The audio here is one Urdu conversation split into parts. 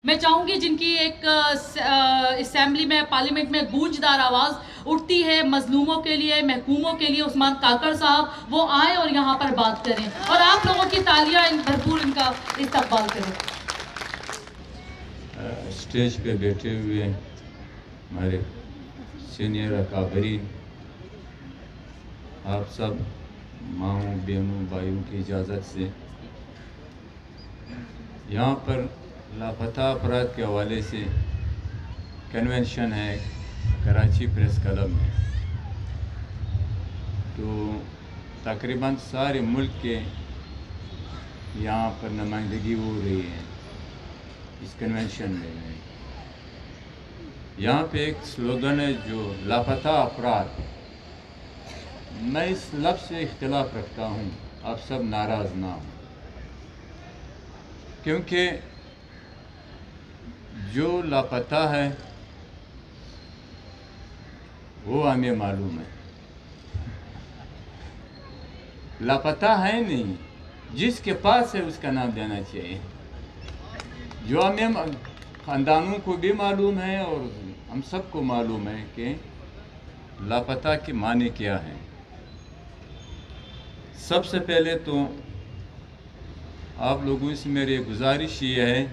میں چاہوں گی جن کی ایک اسمبلی میں پارلیمنٹ میں گونجدار آواز اٹھتی ہے مظلوموں کے لیے محکوموں کے لیے، عثمان کاکڑ صاحب وہ آئیں اور یہاں پر بات کریں اور آپ لوگوں کی تالیاں بھرپور ان کا استقبال کریں۔ اسٹیج پہ بیٹھے ہوئے ہمارے سینئر اکابرین، آپ سب ماؤں بہنوں بھائیوں کی اجازت سے یہاں پر لاپتہ افراد کے حوالے سے کنونشن ہے کراچی پریس کلب میں، تو تقریباً سارے ملک کے یہاں پر نمائندگی ہو رہی ہے اس کنونشن میں۔ یہاں پہ ایک سلوگن ہے جو لاپتہ افراد، میں اس لفظ سے اختلاف رکھتا ہوں، آپ سب ناراض نہ ہوں، کیونکہ جو لاپتہ ہے وہ ہمیں معلوم ہے، لاپتہ ہے نہیں، جس کے پاس ہے اس کا نام دینا چاہیے، جو ہمیں خاندانوں کو بھی معلوم ہے اور ہم سب کو معلوم ہے کہ لاپتہ کے معنی کیا ہے۔ سب سے پہلے تو آپ لوگوں سے میری گزارش یہ ہے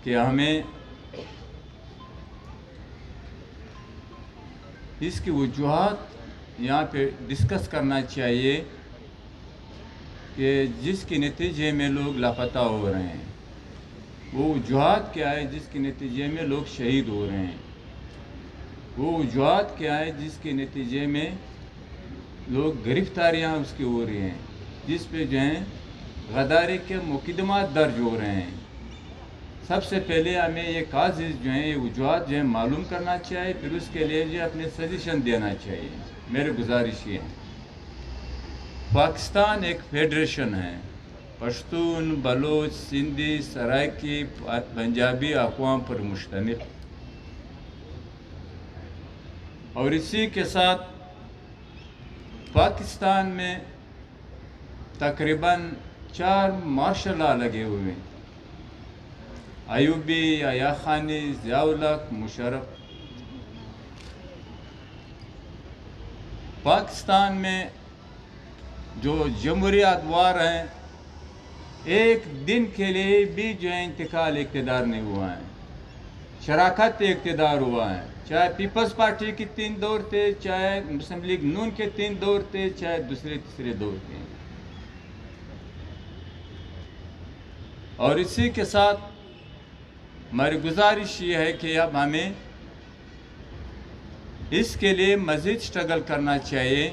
کہ ہمیں اس کی وجوہات یہاں پہ ڈسکس کرنا چاہیے کہ جس کے نتیجے میں لوگ لاپتہ ہو رہے ہیں، وہ وجوہات کیا ہے جس کے نتیجے میں لوگ شہید ہو رہے ہیں، وہ وجوہات کیا ہے جس کے نتیجے میں لوگ گرفتاریاں اس کی ہو رہی ہیں، جس پہ جو ہیں غداری کے مقدمات درج ہو رہے ہیں۔ سب سے پہلے ہمیں یہ کازز جو ہیں، یہ وجوہات جو ہیں معلوم کرنا چاہیے، پھر اس کے لیے جو اپنے سجیشن دینا چاہیے۔ میری گزارش یہ ہے، پاکستان ایک فیڈریشن ہے، پشتون، بلوچ، سندھی، سرائکی، پنجابی اقوام پر مشتمل، اور اسی کے ساتھ پاکستان میں تقریباً 4 مارشل لا لگے ہوئے ہیں، ایوبی، یحییٰ خانی، ضیاء الحق، مشرف۔ پاکستان میں جو جمہوری ادوار ہیں، ایک دن کے لیے بھی جو ہے انتقال اقتدار نہیں ہوا ہے، شراکت اقتدار ہوا ہے، چاہے پیپلز پارٹی کے 3 دور تھے، چاہے مسلم لیگ نون کے 3 دور تھے، چاہے دوسرے تیسرے دور تھے۔ اور اسی کے ساتھ ہماری گزارش یہ ہے کہ اب ہمیں اس کے لیے مزید سٹرگل کرنا چاہیے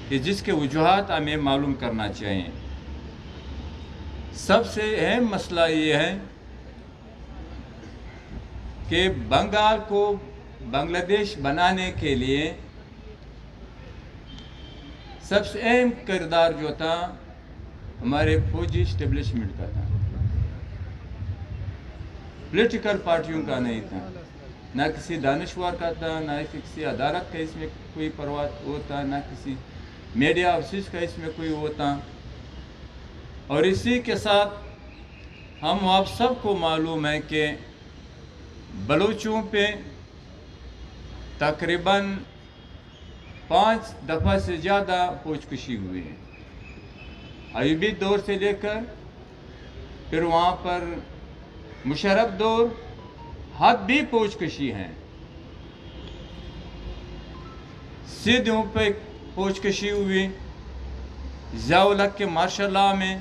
کہ جس کے وجوہات ہمیں معلوم کرنا چاہیے۔ سب سے اہم مسئلہ یہ ہے کہ بنگال کو بنگلہ دیش بنانے کے لیے سب سے اہم کردار جو تھا ہمارے فوجی اسٹیبلشمنٹ کا تھا، پولیٹیکل پارٹیوں کا نہیں تھا، نہ کسی دانشور کا تھا، نہ کسی عدالت کا اس میں کوئی پرواہ ہوتا، نہ کسی میڈیا ہاؤسز کا اس میں کوئی ہوتا۔ اور اسی کے ساتھ ہم آپ سب کو معلوم ہے کہ بلوچوں پہ تقریباً 5 دفعہ سے زیادہ فوج کشی ہوئی ہے، ایوبی دور سے لے کر پھر وہاں پر مشرف دور حد بھی فوج کشی ہیں، سیدھوں پہ فوج کشی ہوئی، ضیاء الحق کے مارشل لا میں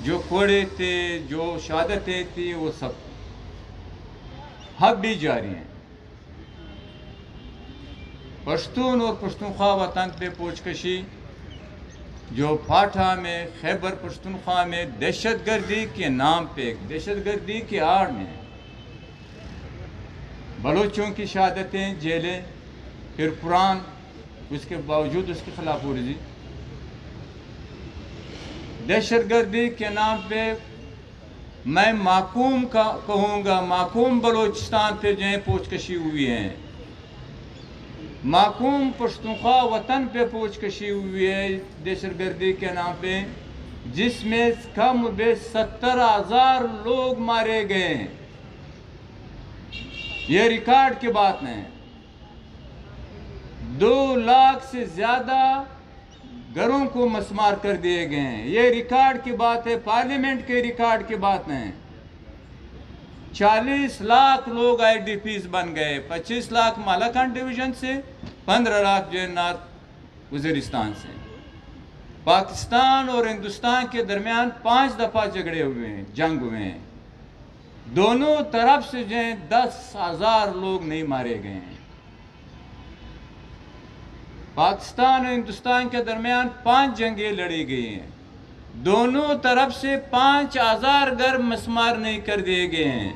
جو کوڑے تھے، جو شہادتیں تھیں، وہ سب حد بھی جاری ہیں۔ پشتون اور پشتونخوا وطن پہ فوج کشی جو فاٹھا میں، خیبر پشتونخوا میں دہشت گردی کے نام پہ، دہشت گردی کی آڑ میں بلوچوں کی شہادتیں، جیلیں، پھر قرآن، اس کے باوجود اس کی خلاف ورزی، دہشت گردی کے نام پہ میں محکوم کہوں گا، محکوم بلوچستان پہ جو ہیں فوج کشی ہوئی ہیں، محکوم پشتونخوا وطن پہ فوج کشی ہوئی ہے دہشت گردی کے نام پہ، جس میں کم بے 70,000 لوگ مارے گئے ہیں. یہ ریکارڈ کی بات نہیں. 2 لاکھ سے زیادہ گھروں کو مسمار کر دیے گئے ہیں. یہ ریکارڈ کی بات ہے, پارلیمنٹ کے ریکارڈ کی بات نہیں. 40 لاکھ لوگ آئی ڈی پیز بن گئے. 25 لاکھ مالاکنڈ ڈویژن سے, 15 لاکھ جو ہے نارتھ وزیرستان سے. پاکستان اور ہندوستان کے درمیان 5 دفعہ جھگڑے ہوئے ہیں, جنگ ہوئے ہیں. دونوں طرف سے جو ہیں 10,000 لوگ نہیں مارے گئے ہیں. پاکستان اور ہندوستان کے درمیان 5 جنگیں لڑی گئی ہیں. دونوں طرف سے 5,000 گھر مسمار نہیں کر دیے گئے ہیں.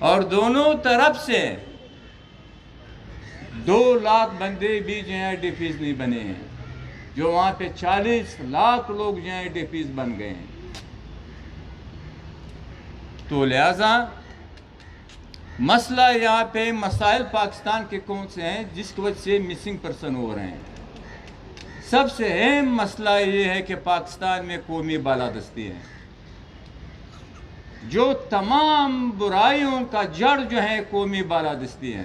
اور دونوں طرف سے 2 لاکھ بندے بھی جو ہیں ڈی پیز نہیں بنے ہیں. جو وہاں پہ 40 لاکھ لوگ جو ہیں ڈی پیز بن گئے ہیں. تو لہذا مسئلہ یہاں پہ مسائل پاکستان کے کون سے ہیں جس کی وجہ سے مسنگ پرسن ہو رہے ہیں. سب سے اہم مسئلہ یہ ہے کہ پاکستان میں قومی بالادستی ہے. جو تمام برائیوں کا جڑ جو ہے قومی بالادستی ہے.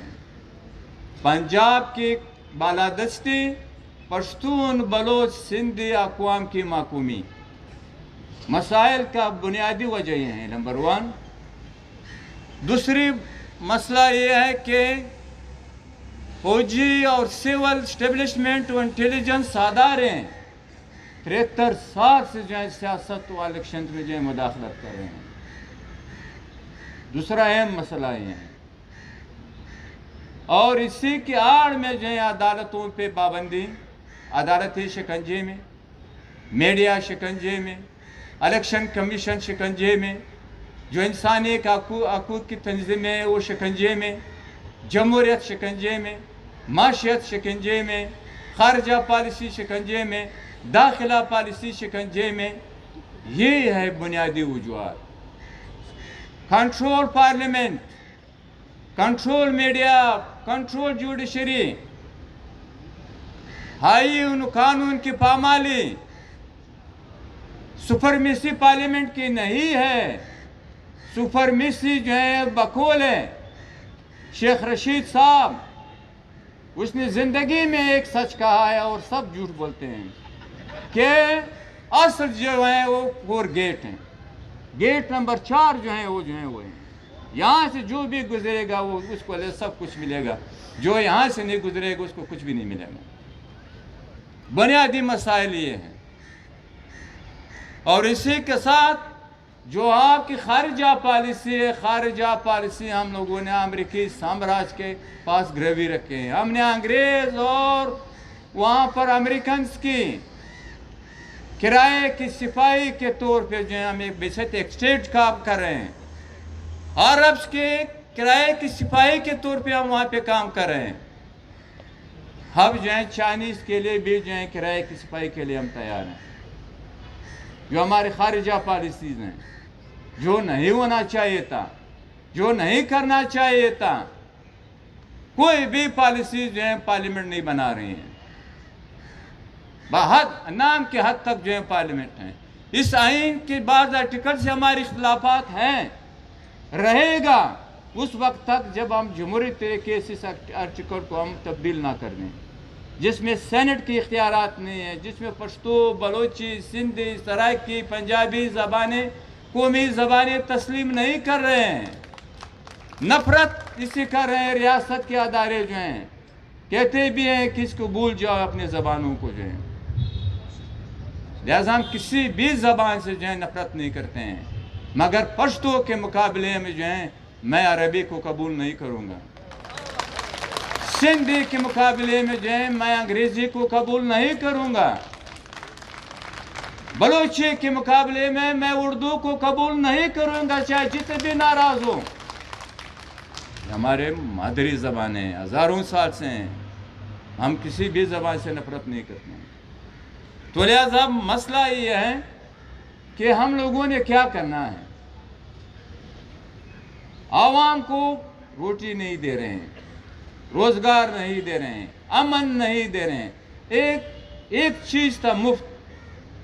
پنجاب کی بالادستی پشتون بلوچ سندھی اقوام کی محکومی. مسائل کا بنیادی وجہ یہ ہے. نمبر 1. دوسری مسئلہ یہ ہے کہ فوجی اور سول اسٹیبلشمنٹ و انٹیلیجنس ادارے 73 سال سے جو ہے سیاست و الیکشن میں جو ہے مداخلت کر رہے ہیں. دوسرا اہم مسئلہ یہ ہے. اور اسی کی آڑ میں جو ہے عدالتوں پہ پابندی, عدالتی شکنجے میں, میڈیا شکنجے میں, الیکشن کمیشن شکنجے میں, جو انسانی حقوق کی تنظیمیں وہ شکنجے میں, جمہوریت شکنجے میں, معاشیت شکنجے میں, خارجہ پالیسی شکنجے میں, داخلہ پالیسی شکنجے میں. یہ ہے بنیادی وجوہات. Control parliament, control media, control judiciary, high قانون کی پامالی سپرمیسی پارلیمنٹ کی نہیں ہے. سپرمیسی جو ہے بقول ہے شیخ رشید صاحب. اس نے زندگی میں ایک سچ کہا ہے اور سب جھوٹ بولتے ہیں کہ اصل جو ہے وہ 4 گیٹ ہیں. گیٹ نمبر 4 جو ہیں وہ ہیں. یہاں سے جو بھی گزرے گا وہ اس کو سب کچھ ملے گا. جو یہاں سے نہیں گزرے گا اس کو کچھ بھی نہیں ملے گا. بنیادی مسائل یہ ہیں. اور اسی کے ساتھ جو آپ کی خارجہ پالیسی ہے, خارجہ پالیسی ہم لوگوں نے امریکی سامراج کے پاس گروی رکھے ہیں. ہم نے انگریز اور وہاں پر امریکنز کی کرائے کی سپاہی کے طور پہ جو ہے ہم ایک بیسٹ ایکسٹیٹ کام کر رہے ہیں. عربز کے کرائے کی سپاہی کے طور پہ ہم وہاں پہ کام کر رہے ہیں. ہم جو ہیں چائنیز کے لیے بھی جو ہیں کرائے کی سپاہی کے لیے ہم تیار ہیں. جو ہمارے خارجہ پالیسیز ہیں, جو نہیں ہونا چاہیے تھا, جو نہیں کرنا چاہیے تھا, کوئی بھی پالیسیز جو ہیں پارلیمنٹ نہیں بنا رہی ہیں. بحد نام کے حد تک جو ہیں پارلیمنٹ ہیں. اس آئین کے بعض آرٹیکل سے ہمارے اختلافات ہیں, رہے گا اس وقت تک جب ہم جمہوری طریقے سے اس آرٹیکل کو ہم تبدیل نہ کر دیں, جس میں سینٹ کی اختیارات نہیں ہیں, جس میں پشتو, بلوچی, سندھی, سرائکی, پنجابی زبانیں قومی زبانیں تسلیم نہیں کر رہے ہیں. نفرت اسی کر رہے ہیں. ریاست کے ادارے جو ہیں کہتے بھی ہیں کہ اس کو بھول جاؤ اپنے زبانوں کو جو ہے. لہذا ہم کسی بھی زبان سے جو ہے نفرت نہیں کرتے ہیں, مگر پشتو کے مقابلے میں جو ہیں میں عربی کو قبول نہیں کروں گا. سندھی کے مقابلے میں جو ہے میں انگریزی کو قبول نہیں کروں گا. بلوچی کے مقابلے میں اردو کو قبول نہیں کروں گا, چاہے جتنے بھی ناراض ہوں. ہمارے مادری زبانیں ہزاروں سال سے ہیں, ہم کسی بھی زبان سے نفرت نہیں کرتے ہیں. تو لہذا مسئلہ یہ ہے کہ ہم لوگوں نے کیا کرنا ہے. عوام کو روٹی نہیں دے رہے ہیں, روزگار نہیں دے رہے ہیں, امن نہیں دے رہے ہیں. ایک چیز تھا مفت,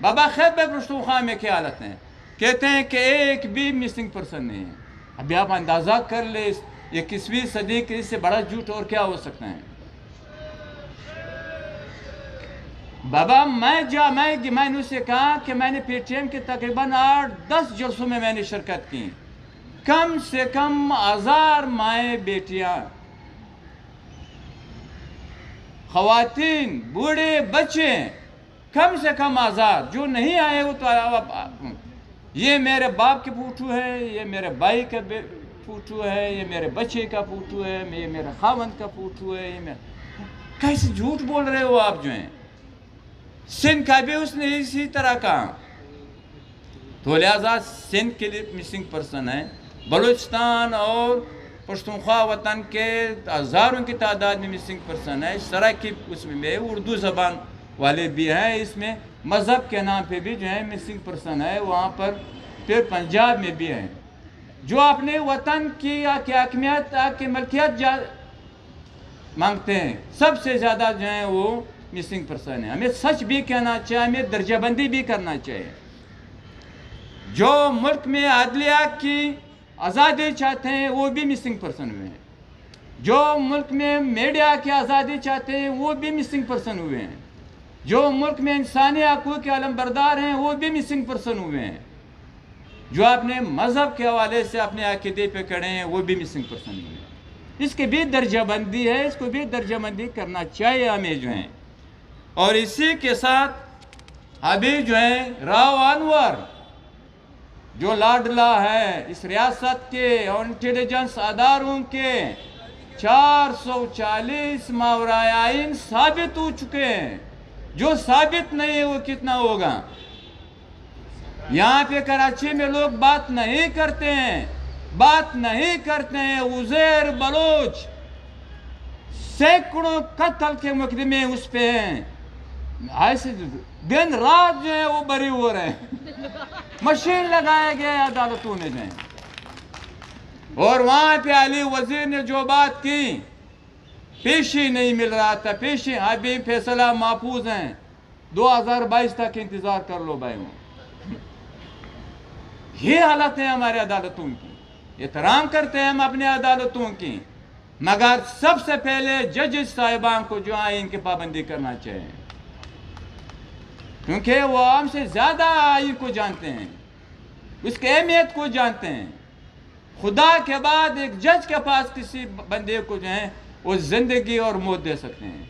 بابا خیبر پختونخوا میں کیا حالت ہیں؟ کہتے ہیں کہ ایک بھی مسنگ پرسن نہیں ہے. ابھی آپ اندازہ کر لیں یہ 21ویں صدی کے اس سے بڑا جھوٹ اور کیا ہو سکتا ہے؟ بابا میں نے اسے کہا کہ میں نے پی ٹی ایم کے تقریباً 8-10 جلسوں میں نے شرکت کی. کم سے کم 1000 مائیں بیٹیاں، خواتین، بوڑھے، بچے، کم سے کم 1000 جو نہیں آئے وہ تو یہ میرے باپ کے فوٹو ہے، یہ میرے بھائی کا فوٹو ہے، یہ میرے بچے کا فوٹو ہے، یہ میرے خاوند کا فوٹو ہے. یہ کیسے جھوٹ بول رہے ہو آپ جو ہیں؟ سندھ کا بھی اس نے اسی طرح کہا. تو لہذا سندھ کے لیے مسنگ پرسن ہے. بلوچستان اور پختونخوا وطن کے ہزاروں کی تعداد میں مسنگ پرسن ہے. سرائکی اس میں اردو زبان والے بھی ہیں. اس میں مذہب کے نام پہ بھی جو ہے مسنگ پرسن ہے وہاں پر. پھر پنجاب میں بھی ہیں جو اپنے وطن کی حاکمیت کی ملکیت مانگتے ہیں. سب سے زیادہ جو ہیں وہ مسنگ پرسن ہیں. ہمیں سچ بھی کہنا چاہیے، ہمیں درجہ بندی بھی کرنا چاہیے. جو ملک میں عدلیہ کی آزادی چاہتے ہیں وہ بھی مسنگ پرسن ہوئے ہیں. جو ملک میں میڈیا کی آزادی چاہتے ہیں وہ بھی مسنگ پرسن ہوئے ہیں. جو ملک میں انسانی حقوق کے علم بردار ہیں وہ بھی مسنگ پرسن ہوئے ہیں. جو اپنے مذہب کے حوالے سے اپنے عقیدے پہ کھڑے ہیں وہ بھی مسنگ پرسن ہوئے ہیں. اس کی بھی درجہ بندی ہے، اس کو بھی درجہ بندی کرنا چاہیے ہمیں جو ہیں. اور اسی کے ساتھ ابھی جو ہے راؤ انور جو لاڈلا ہے اس ریاست کے اور انٹیلیجنس اداروں کے 440 ماورائے آئین ثابت ہو چکے ہیں. جو ثابت نہیں ہے وہ کتنا ہوگا؟ یہاں پہ کراچی میں لوگ بات نہیں کرتے ہیں. عزیر بلوچ سینکڑوں قتل کے مقدمے اس پہ ہیں. ایسے دن رات جو ہے وہ بری ہو رہے ہیں. مشین لگایا گیا ہے عدالتوں میں جو ہیں. اور وہاں پہ علی وزیر نے جو بات کی، پیشی نہیں مل رہا تھا. پیشی ابھی فیصلہ محفوظ ہیں. 2022 تک انتظار کر لو بھائی. یہ حالت ہے ہمارے عدالتوں کی. احترام کرتے ہیں ہم اپنے عدالتوں کی، مگر سب سے پہلے ججز صاحبان کو جو آئین کی پابندی کرنا چاہیے، کیونکہ وہ ہم سے زیادہ آئین کو جانتے ہیں، اس کی اہمیت کو جانتے ہیں. خدا کے بعد ایک جج کے پاس کسی بندے کو جو ہے وہ زندگی اور موت دے سکتے ہیں.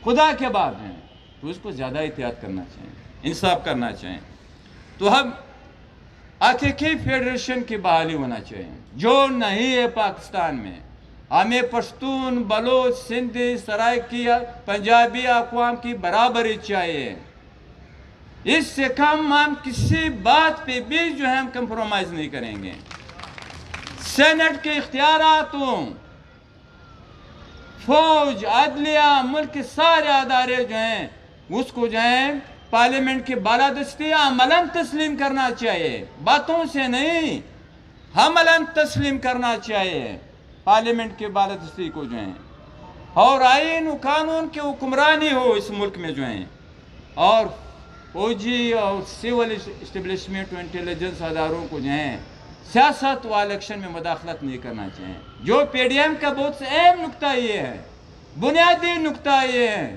خدا کے بعد ہیں تو اس کو زیادہ احتیاط کرنا چاہیے، انصاف کرنا چاہیے. تو ہم حقیقی فیڈریشن کی بحالی ہونا چاہیے جو نہیں ہے پاکستان میں. ہمیں پشتون، بلوچ، سندھی، سرائکی، پنجابی اقوام کی برابری چاہیے. اس سے کم ہم کسی بات پہ بھی جو ہے ہم کمپرومائز نہیں کریں گے. سینٹ کے اختیارات ہوں، فوج، عدلیہ، ملک کے سارے ادارے جو ہیں اس کو جو ہے پارلیمنٹ کی بالادستی عملاً تسلیم کرنا چاہیے. باتوں سے نہیں، عملاً تسلیم کرنا چاہیے پارلیمنٹ کی بالادستی کو جو ہے. اور آئین و قانون کی حکمرانی ہو اس ملک میں جو ہیں. اور فوجی اور سول اسٹیبلشمنٹ و انٹیلیجنس اداروں کو جو ہیں سیاست و الیکشن میں مداخلت نہیں کرنا چاہیے. جو پی ڈی ایم کا بہت سے اہم نقطہ یہ ہے، بنیادی نقطہ یہ ہے،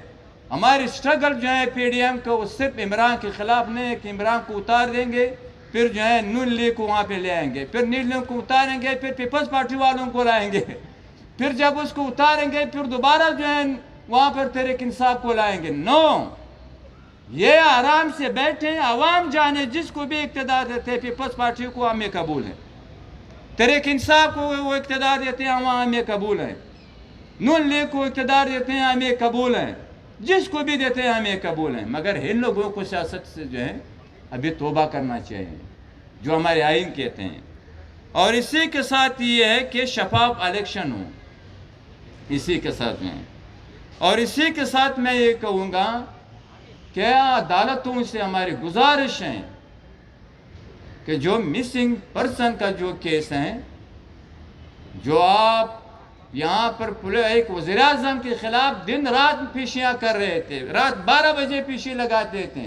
ہماری اسٹرگل جو ہے پی ڈی ایم کا وہ صرف عمران کے خلاف نہیں ہے کہ عمران کو اتار دیں گے پھر جو ہے نون لیگ کو وہاں پہ لے آئیں گے، پھر نیل لیگ کو اتاریں گے، پھر پیپلز پارٹی والوں کو لائیں گے، پھر جب اس کو اتاریں گے پھر دوبارہ جو ہے وہاں پر تحریک انصاف کو لائیں گے. نو، یہ آرام سے بیٹھیں، عوام جانے جس کو بھی اقتدار دیتے ہیں. پیپلز پارٹی کو ہمیں قبول ہے، تحریک انصاف کو وہ اقتدار دیتے ہیں ہمیں قبول ہے، نون لیگ کو اقتدار دیتے ہیں ہمیں قبول ہے، جس کو بھی دیتے ہیں ہمیں قبول ہیں. مگر ان لوگوں کو سیاست سے جو ہے ابھی توبہ کرنا چاہیے جو ہمارے آئین کہتے ہیں. اور اسی کے ساتھ یہ ہے کہ شفاف الیکشن ہو اسی کے ساتھ میں. اور اسی کے ساتھ میں یہ کہوں گا کہ عدالتوں سے ہماری گزارش ہے کہ جو مسنگ پرسن کا جو کیس ہیں، جو آپ یہاں پر ایک وزیر اعظم کے خلاف دن رات پیشیاں کر رہے تھے، رات 12 بجے پیشی لگاتے تھے،